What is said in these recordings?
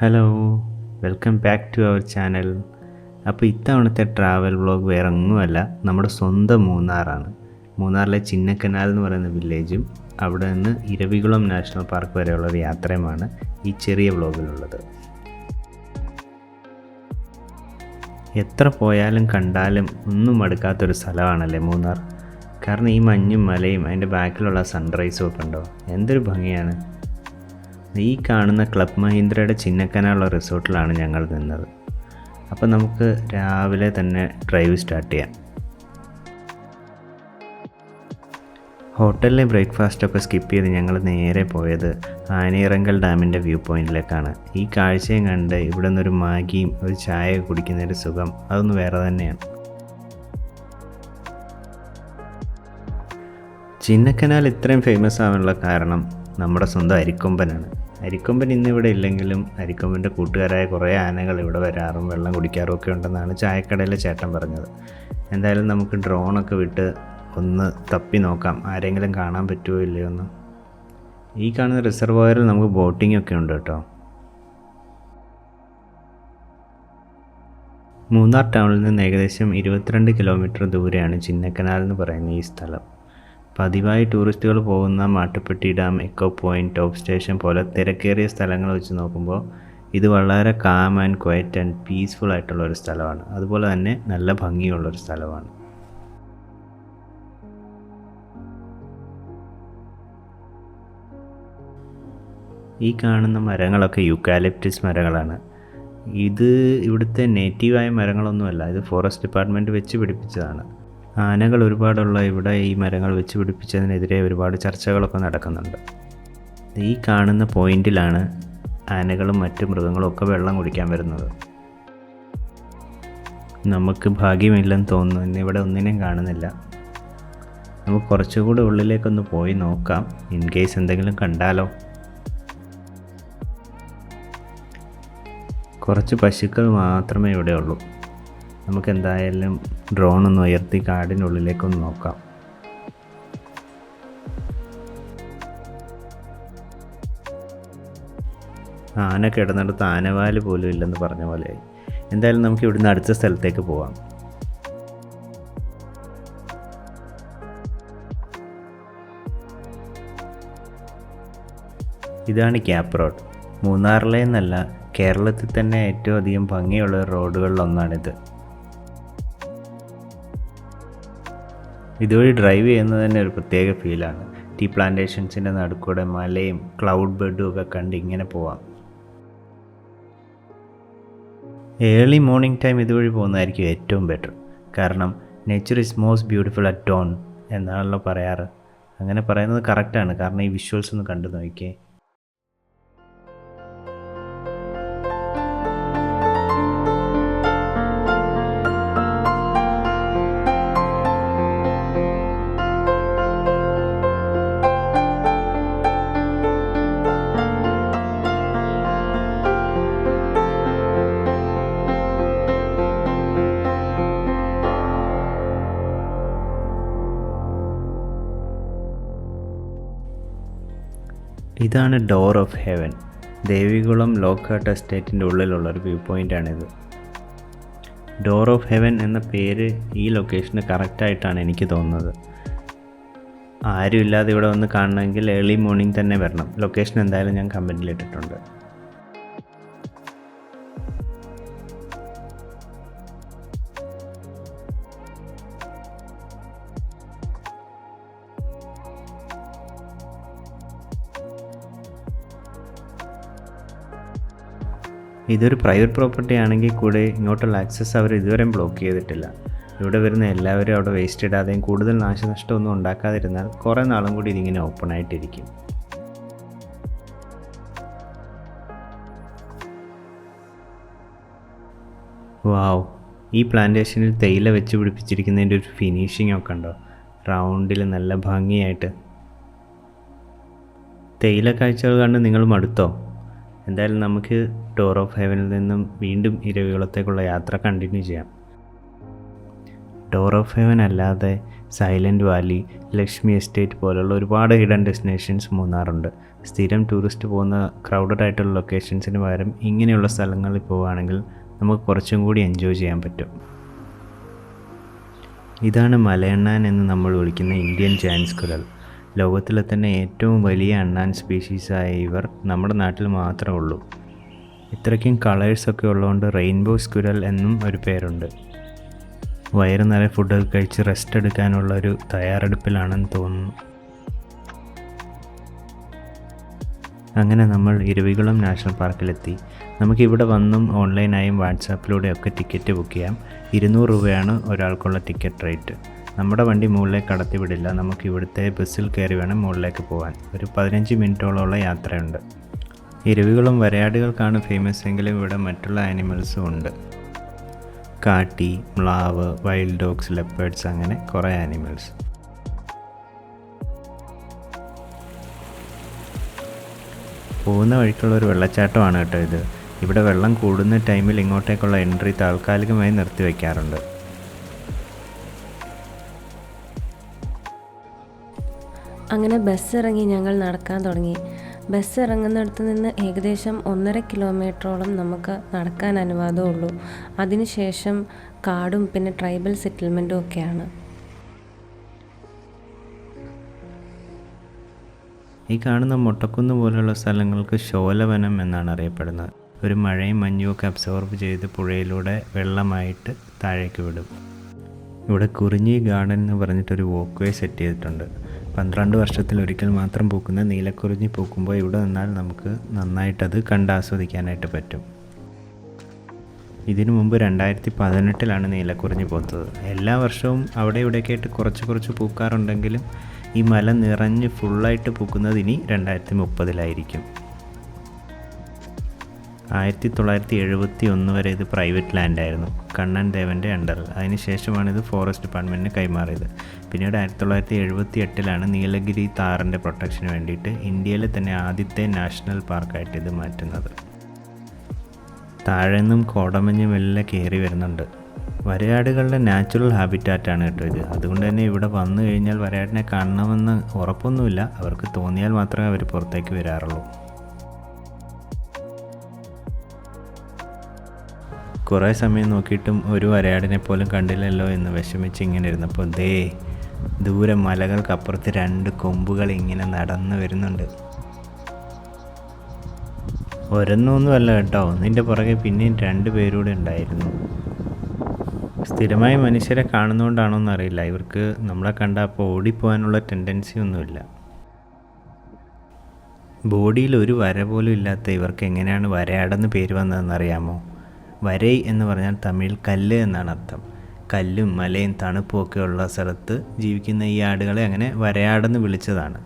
Hello, welcome back to our channel. അപ്പോൾ ഇത്തവണത്തെ travel vlog വേറെ ഒന്നുമല്ല, നമ്മുടെ സ്വന്തം മൂന്നാറാണ്. മൂന്നാറിലെ ചിന്നക്കനാൽ എന്ന് പറയുന്ന വില്ലേജും അവിടെ നിന്ന് ഇരവികുളം നാഷണൽ പാർക്ക് വരെയുള്ളൊരു യാത്രയുമാണ് ഈ ചെറിയ വ്ളോഗിലുള്ളത്. എത്ര പോയാലും കണ്ടാലും ഒന്നും മടുക്കാത്തൊരു സ്ഥലമാണല്ലേ മൂന്നാർ. കാരണം ഈ മഞ്ഞും മലയും അതിൻ്റെ ബാക്കിലുള്ള സൺറൈസും ഒക്കെ ഉണ്ടോ, എന്തൊരു ഭംഗിയാണ്. ഈ കാണുന്ന ക്ലബ് മഹീന്ദ്രയുടെ ചിന്നക്കനാലുള്ള റിസോർട്ടിലാണ് ഞങ്ങൾ നിന്നത്. അപ്പോൾ നമുക്ക് രാവിലെ തന്നെ ഡ്രൈവ് സ്റ്റാർട്ട് ചെയ്യാം. ഹോട്ടലിലെ ബ്രേക്ക്ഫാസ്റ്റൊക്കെ സ്കിപ്പ് ചെയ്ത് ഞങ്ങൾ നേരെ പോയത് ആനയിറങ്കൽ ഡാമിൻ്റെ വ്യൂ പോയിൻറ്റിലേക്കാണ്. ഈ കാഴ്ചയും കണ്ട് ഇവിടെ നിന്നൊരു മാഗിയും ഒരു ചായ കുടിക്കുന്നതിൻ്റെ സുഖം അതൊന്ന് വേറെ തന്നെയാണ്. ചിന്നക്കനാൽ ഇത്രയും ഫേമസ് ആവാനുള്ള കാരണം നമ്മുടെ സ്വന്തം അരിക്കൊമ്പനാണ്. അരിക്കൊമ്പൻ ഇന്നിവിടെ ഇല്ലെങ്കിലും അരിക്കൊമ്പൻ്റെ കൂട്ടുകാരായ കുറേ ആനകൾ ഇവിടെ വരാറും വെള്ളം കുടിക്കാറും ഒക്കെ ഉണ്ടെന്നാണ് ചായക്കടയിലെ ചേട്ടൻ പറഞ്ഞത്. എന്തായാലും നമുക്ക് ഡ്രോണൊക്കെ വിട്ട് ഒന്ന് തപ്പി നോക്കാം, ആരെങ്കിലും കാണാൻ പറ്റുമോ ഇല്ലയോ എന്ന്. ഈ കാണുന്ന റിസർവോയറിൽ നമുക്ക് ബോട്ടിംഗ് ഒക്കെ ഉണ്ട് കേട്ടോ. മൂന്നാർ ടൗണിൽ നിന്ന് ഏകദേശം 22 കിലോമീറ്റർ ദൂരെയാണ് ചിന്നക്കനാൽ എന്ന് പറയുന്ന ഈ സ്ഥലം. പതിവായി ടൂറിസ്റ്റുകൾ പോകുന്ന Mattupetty dam, echo point, top station പോലെ തിരക്കേറിയ സ്ഥലങ്ങൾ വെച്ച് നോക്കുമ്പോൾ ഇത് വളരെ calm and quiet and peaceful ആയിട്ടുള്ളൊരു സ്ഥലമാണ്. അതുപോലെ തന്നെ നല്ല ഭംഗിയുള്ളൊരു സ്ഥലമാണ്. ഈ കാണുന്ന മരങ്ങളൊക്കെ യൂക്കാലിപ്റ്റസ് മരങ്ങളാണ്. ഇത് ഇവിടുത്തെ നേറ്റീവായ മരങ്ങളൊന്നുമല്ല, ഇത് ഫോറസ്റ്റ് ഡിപ്പാർട്ട്മെൻറ്റ് വെച്ച് പിടിപ്പിച്ചതാണ്. ആനകൾ ഒരുപാടുള്ള ഇവിടെ ഈ മരങ്ങൾ വെച്ച് പിടിപ്പിച്ചതിനെതിരെ ഒരുപാട് ചർച്ചകളൊക്കെ നടക്കുന്നുണ്ട്. ഈ കാണുന്ന പോയിന്റിലാണ് ആനകളും മറ്റ് മൃഗങ്ങളും ഒക്കെ വെള്ളം കുടിക്കാൻ വരുന്നത്. നമുക്ക് ഭാഗ്യമില്ലെന്ന് തോന്നുന്നു, ഇന്നിവിടെ ഒന്നിനെയും കാണുന്നില്ല. നമുക്ക് കുറച്ചുകൂടി ഉള്ളിലേക്കൊന്ന് പോയി നോക്കാം, ഇൻ കേസ് എന്തെങ്കിലും കണ്ടാലോ. കുറച്ച് പശുക്കൾ മാത്രമേ ഇവിടെ ഉള്ളൂ. നമുക്ക് എന്തായാലും ഡ്രോൺ ഒന്ന് ഉയർത്തി കാടിനുള്ളിലേക്കൊന്ന് നോക്കാം. ആന കിടന്നിടത്ത് ആനവാല് പോലും ഇല്ലെന്ന് പറഞ്ഞ പോലെ. എന്തായാലും നമുക്ക് ഇവിടുന്ന് അടുത്ത സ്ഥലത്തേക്ക് പോവാം. ഇതാണ് ക്യാപ്പ് റോഡ്. മൂന്നാറിലെ എന്നല്ല, കേരളത്തിൽ തന്നെ ഏറ്റവും അധികം ഭംഗിയുള്ള റോഡുകളിലൊന്നാണിത്. ഇതുവഴി ഡ്രൈവ് ചെയ്യുന്നത് തന്നെ ഒരു പ്രത്യേക ഫീലാണ്. ടീ പ്ലാന്റേഷൻസിൻ്റെ നടുക്കൂടെ മലയും ക്ലൗഡ് ബെഡും ഒക്കെ കണ്ട് ഇങ്ങനെ പോവാം. ഏർലി മോർണിംഗ് ടൈം ഇതുവഴി പോകുന്നതായിരിക്കും ഏറ്റവും ബെറ്റർ. കാരണം nature is most beautiful at dawn എന്നാണല്ലോ പറയാറ്. അങ്ങനെ പറയുന്നത് കറക്റ്റാണ്. കാരണം ഈ വിഷ്വൽസ് ഒന്ന് കണ്ടു നോക്കിയേ. ഇതാണ് door of heaven. Devikulam Lockhart എസ്റ്റേറ്റിൻ്റെ ഉള്ളിലുള്ളൊരു വ്യൂ പോയിൻ്റാണിത്. ഡോർ ഓഫ് ഹെവൻ എന്ന പേര് ഈ ലൊക്കേഷന് കറക്റ്റായിട്ടാണ് എനിക്ക് തോന്നുന്നത്. ആരും ഇല്ലാതെ ഇവിടെ വന്ന് കാണണമെങ്കിൽ ഏർലി മോർണിംഗ് തന്നെ വരണം. ലൊക്കേഷൻ എന്തായാലും ഞാൻ കമൻറ്റിൽ ഇട്ടിട്ടുണ്ട്. ഇതൊരു പ്രൈവറ്റ് പ്രോപ്പർട്ടി ആണെങ്കിൽ കൂടെ ഇങ്ങോട്ടുള്ള ആക്സസ് അവർ ഇതുവരെയും ബ്ലോക്ക് ചെയ്തിട്ടില്ല. ഇവിടെ വരുന്ന എല്ലാവരും അവിടെ വേസ്റ്റ് ഇടാതെയും കൂടുതൽ നാശനഷ്ടമൊന്നും ഉണ്ടാക്കാതിരുന്നാൽ കുറേ നാളും കൂടി ഇതിങ്ങനെ ഓപ്പൺ ആയിട്ടിരിക്കും. വാവ്, ഈ പ്ലാന്റേഷനിൽ തേയില വെച്ച് പിടിപ്പിച്ചിരിക്കുന്നതിൻ്റെ ഒരു ഫിനിഷിംഗ് ഒക്കെ ഉണ്ടോ, റൗണ്ടിൽ നല്ല ഭംഗിയായിട്ട്. തേയില കാഴ്ചകൾ കണ്ട് നിങ്ങൾ മടുത്തോ? എന്തായാലും നമുക്ക് ഡോർ ഓഫ് ഹെവനിൽ നിന്നും വീണ്ടും ഇരവികുളത്തേക്കുള്ള യാത്ര കണ്ടിന്യൂ ചെയ്യാം. ഡോർ ഓഫ് ഹെവൻ അല്ലാതെ സൈലൻറ്റ് വാലി, ലക്ഷ്മി എസ്റ്റേറ്റ് പോലുള്ള ഒരുപാട് ഹിഡൻ ഡെസ്റ്റിനേഷൻസ് മൂന്നാറുണ്ട്. സ്ഥിരം ടൂറിസ്റ്റ് പോകുന്ന ക്രൗഡഡ് ആയിട്ടുള്ള ലൊക്കേഷൻസിന് പകരം ഇങ്ങനെയുള്ള സ്ഥലങ്ങളിൽ പോവുകയാണെങ്കിൽ നമുക്ക് കുറച്ചും കൂടി എൻജോയ് ചെയ്യാൻ പറ്റും. ഇതാണ് മലയണ്ണാൻ എന്ന് നമ്മൾ വിളിക്കുന്ന ഇന്ത്യൻ ജയൻറ്റ് സ്ക്വിറൽ. ലോകത്തിലെ തന്നെ ഏറ്റവും വലിയ അണ്ണാൻ സ്പീഷീസായ ഇവർ നമ്മുടെ നാട്ടിൽ മാത്രമേ ഉള്ളൂ. ഇത്രയ്ക്കും കളേഴ്സൊക്കെ ഉള്ളതുകൊണ്ട് റെയിൻബോ സ്ക്വിറൽ എന്നും ഒരു പേരുണ്ട്. വയറ് നിറയെ ഫുഡൊക്കെ കഴിച്ച് റെസ്റ്റ് എടുക്കാനുള്ള ഒരു തയ്യാറെടുപ്പിലാണെന്ന് തോന്നുന്നു. അങ്ങനെ നമ്മൾ ഇരവികുളം നാഷണൽ പാർക്കിലെത്തി. നമുക്കിവിടെ വന്നും ഓൺലൈനായും വാട്സാപ്പിലൂടെയൊക്കെ ടിക്കറ്റ് ബുക്ക് ചെയ്യാം. 200 രൂപയാണ് ഒരാൾക്കുള്ള ടിക്കറ്റ് റേറ്റ്. നമ്മുടെ വണ്ടി മുകളിലേക്ക് കടത്തിവിടില്ല. നമുക്ക് ഇവിടുത്തെ ബസ്സിൽ കയറി വേണം മുകളിലേക്ക് പോകാൻ. ഒരു 15 മിനിറ്റോളമുള്ള യാത്രയുണ്ട്. ഇരവികുളം വരയാടുകൾക്കാണ് ഫേമസ് എങ്കിലും ഇവിടെ മറ്റുള്ള ആനിമൽസും ഉണ്ട്. കാട്ടി, മ്ലാവ്, വൈൽഡ് ഡോഗ്സ്, ലെപ്പേർഡ്സ്, അങ്ങനെ കുറേ ആനിമൽസ്. പോകുന്ന വഴിക്കുള്ള ഒരു വെള്ളച്ചാട്ടമാണ് കേട്ടോ ഇത്. ഇവിടെ വെള്ളം കൂടുന്ന ടൈമിൽ ഇങ്ങോട്ടേക്കുള്ള എൻട്രി താൽക്കാലികമായി നിർത്തിവെക്കാറുണ്ട്. അങ്ങനെ ബസ് ഇറങ്ങി ഞങ്ങൾ നടക്കാൻ തുടങ്ങി. ബസ് ഇറങ്ങുന്നിടത്ത് നിന്ന് ഏകദേശം 1.5 കിലോമീറ്ററോളം നമുക്ക് നടക്കാൻ അനുവാദമുള്ളൂ. അതിനുശേഷം കാടും പിന്നെ ട്രൈബൽ സെറ്റിൽമെൻറ്റും ഒക്കെയാണ്. ഈ കാണുന്ന മൊട്ടക്കുന്ന് പോലുള്ള സ്ഥലങ്ങൾക്ക് ശോലവനം എന്നാണ് അറിയപ്പെടുന്നത്. ഒരു മഴയും മഞ്ഞും ഒക്കെ അബ്സോർബ് ചെയ്ത് പുഴയിലൂടെ വെള്ളമായിട്ട് താഴേക്ക് വിടും. ഇവിടെ കുറിഞ്ഞി ഗാർഡൻ എന്ന് പറഞ്ഞിട്ടൊരു വോക്ക് വേ സെറ്റ് ചെയ്തിട്ടുണ്ട്. 12 വർഷത്തിലൊരിക്കൽ മാത്രം പൂക്കുന്ന നീലക്കുറിഞ്ഞി പൂക്കുമ്പോൾ ഇവിടെ നിന്നാൽ നമുക്ക് നന്നായിട്ടത് കണ്ടാസ്വദിക്കാനായിട്ട് പറ്റും. ഇതിനു മുമ്പ് 2018 നീലക്കുറിഞ്ഞി പൂത്തത്. എല്ലാ വർഷവും അവിടെ ഇവിടെയൊക്കെ ആയിട്ട് കുറച്ച് പൂക്കാറുണ്ടെങ്കിലും ഈ മല നിറഞ്ഞ് ഫുള്ളായിട്ട് പൂക്കുന്നത് ഇനി 2030 1971 വരെ ഇത് പ്രൈവറ്റ് ലാൻഡായിരുന്നു, കണ്ണൻ ദേവൻ്റെ അണ്ടറിൽ. അതിനുശേഷമാണ് ഇത് ഫോറസ്റ്റ് ഡിപ്പാർട്ട്മെൻറ്റിന് കൈമാറിയത്. പിന്നീട് 1978 നീലഗിരി താറിൻ്റെ പ്രൊട്ടക്ഷന് വേണ്ടിയിട്ട് ഇന്ത്യയിലെ തന്നെ ആദ്യത്തെ നാഷണൽ പാർക്കായിട്ട് ഇത് മാറ്റുന്നത്. താഴെ നിന്നും കോടമഞ്ഞും എല്ലാം കയറി വരുന്നുണ്ട്. വരയാടുകളുടെ നാച്ചുറൽ ഹാബിറ്റാറ്റാണ് കേട്ടോ ഇത്. അതുകൊണ്ട് തന്നെ ഇവിടെ വന്നു കഴിഞ്ഞാൽ വരയാടിനെ കാണണമെന്ന് ഉറപ്പൊന്നുമില്ല. അവർക്ക് തോന്നിയാൽ മാത്രമേ അവർ പുറത്തേക്ക് വരാറുള്ളൂ. കുറേ സമയം നോക്കിയിട്ടും ഒരു വരയാടിനെ പോലും കണ്ടില്ലല്ലോ എന്ന് വിഷമിച്ച് ഇങ്ങനെ ഇരുന്നപ്പോൾ ദൂരെ മലകൾക്കപ്പുറത്ത് 2 കൊമ്പുകൾ ഇങ്ങനെ നടന്നു വരുന്നുണ്ട്. ഒരെണ്ണമൊന്നുമല്ല കേട്ടോ, ഒന്നിൻ്റെ പുറകെ പിന്നെയും 2 പേരൂടെ ഉണ്ടായിരുന്നു. സ്ഥിരമായി മനുഷ്യരെ കാണുന്നതുകൊണ്ടാണോ എന്നറിയില്ല, ഇവർക്ക് നമ്മളെ കണ്ടാൽ അപ്പോൾ ഓടിപ്പോകാനുള്ള ടെൻഡൻസി ഒന്നുമില്ല. ബോഡിയിൽ ഒരു വര പോലും ഇല്ലാത്ത ഇവർക്ക് എങ്ങനെയാണ് വരയാടെന്ന് പേര് വന്നതെന്നറിയാമോ? വരൈ എന്ന് പറഞ്ഞാൽ തമിഴിൽ കല്ല് എന്നാണ് അർത്ഥം. കല്ലും മലയും തണുപ്പും ഒക്കെ ഉള്ള സ്ഥലത്ത് ജീവിക്കുന്ന ഈ ആടുകളെ അങ്ങനെ വരയാടെന്ന് വിളിച്ചതാണ്.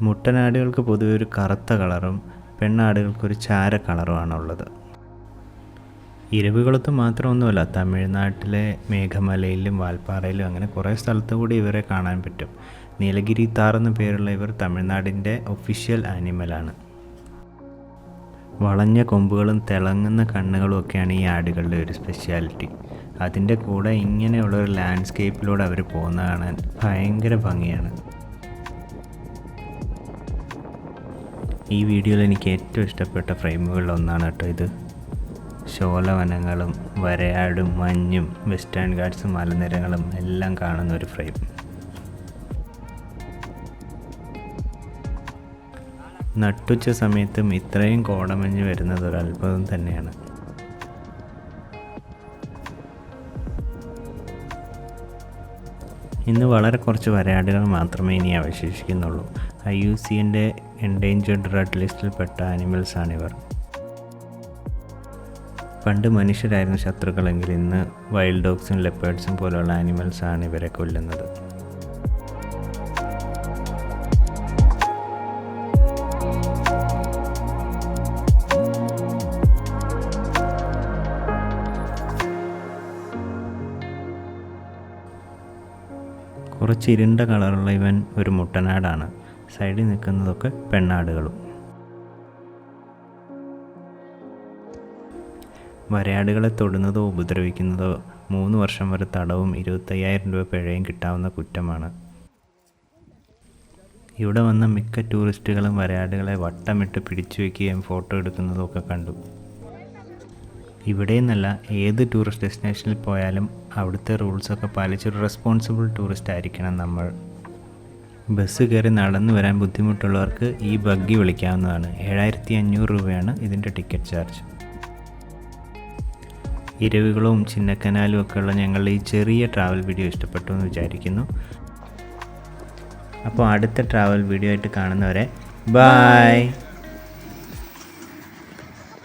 മുട്ടനാടുകൾക്ക് പൊതുവെ ഒരു കറുത്ത കളറും പെണ്ണാടുകൾക്കൊരു ചാര കളറുമാണുള്ളത്. ഇരവികുളത്ത് മാത്രമൊന്നുമല്ല, തമിഴ്നാട്ടിലെ മേഘമലയിലും വാൽപ്പാറയിലും അങ്ങനെ കുറേ സ്ഥലത്ത് കൂടി ഇവരെ കാണാൻ പറ്റും. നീലഗിരി താർ എന്ന പേരുള്ള ഇവർ തമിഴ്നാടിൻ്റെ ഒഫീഷ്യൽ ആനിമലാണ്. വളഞ്ഞ കൊമ്പുകളും തിളങ്ങുന്ന കണ്ണുകളും ഒക്കെയാണ് ഈ ആടുകളുടെ ഒരു സ്പെഷ്യാലിറ്റി. അതിൻ്റെ കൂടെ ഇങ്ങനെയുള്ളൊരു ലാൻഡ്സ്കേപ്പിലൂടെ അവർ പോകുന്ന കാണാൻ ഭയങ്കര ഭംഗിയാണ്. ഈ വീഡിയോയിൽ എനിക്ക് ഏറ്റവും ഇഷ്ടപ്പെട്ട ഫ്രെയിമുകളിൽ ഒന്നാണ് കേട്ടോ ഇത്. ശോലവനങ്ങളും വരയാടും മഞ്ഞും വെസ്റ്റേൺ ഗാട്ട്സും മലനിരകളും എല്ലാം കാണുന്ന ഒരു ഫ്രെയിം. നട്ടുച്ച സമയത്തും ഇത്രയും കോടമഞ്ഞ് വരുന്നത് ഒരു അത്ഭുതം തന്നെയാണ്. ഇന്ന് വളരെ കുറച്ച് വരയാടുകൾ മാത്രമേ ഇനി അവശേഷിക്കുന്നുള്ളൂ. IUCN എൻഡേഞ്ചേർഡ് റെഡ് ലിസ്റ്റിൽപ്പെട്ട ആനിമൽസാണിവർ. പണ്ട് മനുഷ്യരായിരുന്നു ശത്രുക്കളെങ്കിൽ ഇന്ന് വൈൽഡ് ഡോഗ്സും ലെപ്പേർഡ്സും പോലുള്ള ആനിമൽസാണ് ഇവരെ കൊല്ലുന്നത്. കുറച്ച് ഇരുണ്ട കളറുള്ള ഇവൻ ഒരു മുട്ടനാടാണ്. സൈഡിൽ നിൽക്കുന്നതൊക്കെ പെണ്ണാടുകളും. വരയാടുകളെ തൊടുന്നതോ ഉപദ്രവിക്കുന്നതോ 3 വർഷം വരെ തടവും 25,000 രൂപ പിഴയും കിട്ടാവുന്ന കുറ്റമാണ്. ഇവിടെ വന്ന മിക്ക ടൂറിസ്റ്റുകളും വരയാടുകളെ വട്ടമിട്ട് പിടിച്ചു വയ്ക്കുകയും ഫോട്ടോ എടുക്കുന്നതും ഒക്കെ കണ്ടു. ഇവിടെ നിന്നല്ല, ഏത് ടൂറിസ്റ്റ് ഡെസ്റ്റിനേഷനിൽ പോയാലും അവിടുത്തെ റൂൾസൊക്കെ പാലിച്ചൊരു റെസ്പോൺസിബിൾ ടൂറിസ്റ്റ് ആയിരിക്കണം നമ്മൾ. ബസ് കയറി നടന്നു വരാൻ ബുദ്ധിമുട്ടുള്ളവർക്ക് ഈ ബഗ്ഗി വിളിക്കാവുന്നതാണ്. 7500 രൂപയാണ് ഇതിൻ്റെ ടിക്കറ്റ് ചാർജ്. ഇരവികുളവും ചിന്നക്കനാലും ഒക്കെയുള്ള ഞങ്ങളുടെ ഈ ചെറിയ ട്രാവൽ വീഡിയോ ഇഷ്ടപ്പെട്ടു എന്ന് വിചാരിക്കുന്നു. അപ്പോൾ അടുത്ത ട്രാവൽ വീഡിയോ ആയിട്ട് കാണുന്നവരെ ബൈ.